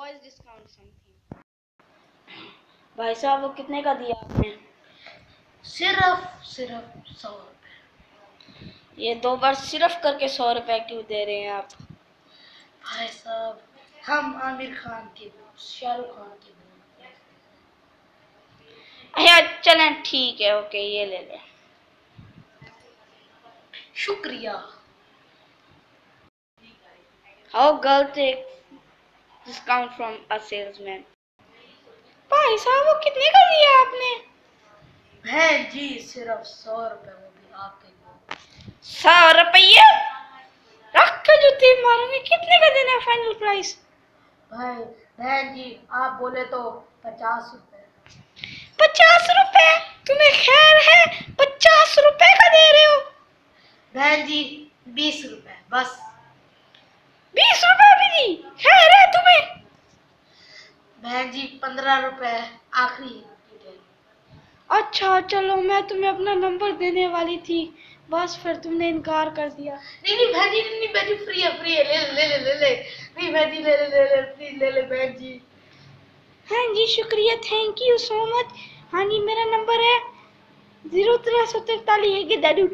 Boys discount something. भाई साहब वो कितने का दिया आपने? सिर्फ 100 रुपए। ये 2 बार सिर्फ करके 100 रुपए क्यों दे रहे हैं आप? भाई साहब हम आमिर खान के, शाहरुख खान के। अच्छा चलें ठीक है, ओके ये ले लें। शुक्रिया। How girl take discount from a salesman. भाई साहब वो कितने का दिया आपने? बहन जी सिर्फ 100 रुपए, वो भी आपके लिए। 100 रुपये रख के जूते मारूंगी। कितने का देना है फाइनल प्राइस? भाई बहन जी आप बोले तो 50 रुपए। 50 रुपए? तुम्हें खैर है 50 रुपए का दे रहे हो? बहन जी 20 रुपए बस। 20 रुपए भी दी? खैर है तुम्हें? बहन जी 15 रुपए आखिरी। अच्छा चलो, मैं तुम्हें अपना नंबर देने वाली थी, बस फिर तुमने इनकार कर दिया। नहीं नहीं बहन जी, नहीं बहन जी, फ्री है ले नहीं बहन जी, ले प्लीज ले बहन जी। हाँ जी शुक्रिया, थैंक यू सो मच। हाँ जी मेरा नंबर है 0343